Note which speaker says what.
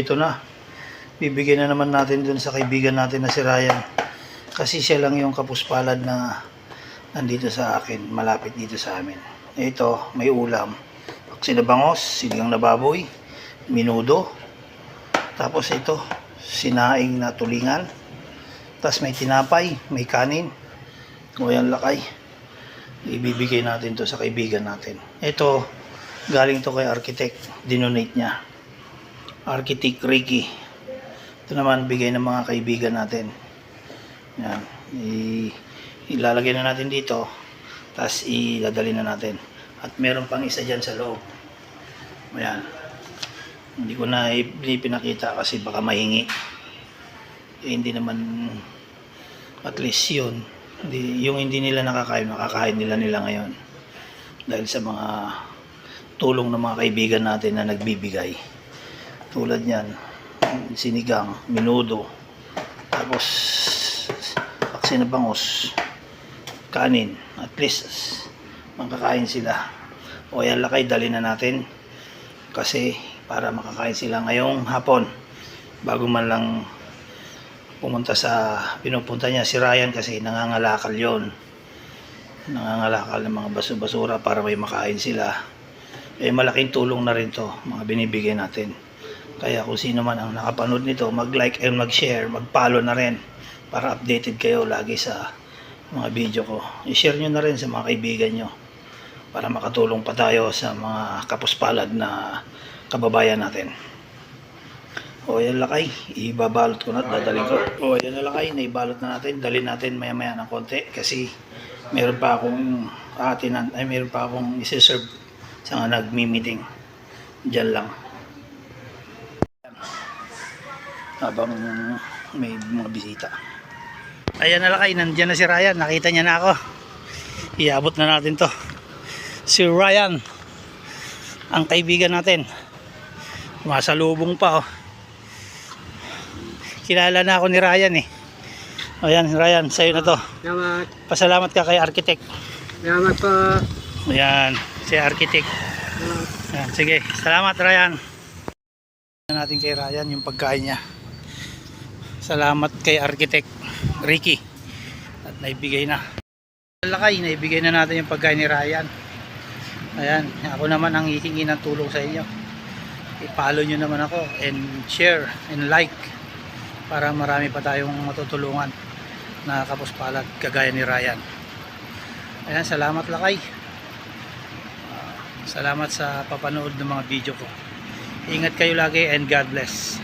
Speaker 1: ito na. Bibigyan na naman natin dun sa kaibigan natin na si Ryan. Kasi siya lang yung kapuspalad na nandito sa akin, malapit dito sa amin. Ito, may ulam. Paksi na bangos, sinigang na baboy, minudo. Tapos ito, sinaing na tulingan. Tapos may tinapay, may kanin. O yan lakay. Ibibigay natin to sa kaibigan natin. Ito, galing to kay architect. Dinonate niya. Architect Ricky. Ito naman, bigay ng mga kaibigan natin. Yan. Ilalagay na natin dito. Tapos idadali na natin. At meron pang isa dyan sa loob. Ayan. Hindi ko na pinakita kasi baka mahingi. Hindi naman, at least yun. Yung hindi nila nakakain, makakain nila ngayon. Dahil sa mga tulong ng mga kaibigan natin na nagbibigay. Tulad niyan. Sinigang, minudo, tapos paksi na bangus, kanin, at least makakain sila. O yan lakay, dali na natin kasi para makakain sila ngayong hapon bago man lang pumunta sa pinupunta niya si Ryan, kasi nangangalakal yon, nangangalakal ng mga basura para may makain sila. Malaking tulong na rin to mga binibigay natin. Kaya kung sino man ang nakapanood nito, mag-like and mag-share, mag-follow na rin para updated kayo lagi sa mga video ko. I-share nyo na rin sa mga kaibigan nyo para makatulong pa tayo sa mga kapuspalad na kababayan natin. O yan lakay, ibabalot ko na at dadalhin ko. O yan na lakay, naibalot na natin. Dalhin natin maya maya ng konti kasi meron pa akong meron pa akong isi-serve sa mga nagmi-meeting. Diyan lang. Habang may mga bisita. Ayan na lakay, nandiyan na si Ryan. Nakita niya na ako. Iabot na natin to. Si Ryan, ang kaibigan natin. Masalubong pa oh. Kilala na ako ni Ryan eh. Ayan Ryan, sa'yo na to.
Speaker 2: Salamat.
Speaker 1: Pasalamat ka kay architect.
Speaker 2: Salamat po.
Speaker 1: Ayan, si architect. Ayan, sige, salamat Ryan. Natin kay Ryan yung pagkain niya. Salamat kay architect Ricky. At naibigay na. Lakay, naibigay na natin yung pagkain ni Ryan. Ayan, ako naman ang hihingi ng tulong sa inyo. I-follow nyo naman ako and share and like para marami pa tayong matutulungan na kapuspalad kagaya ni Ryan. Ayan, salamat lakay. Salamat sa papanood ng mga video ko. Ingat kayo lagi and God bless.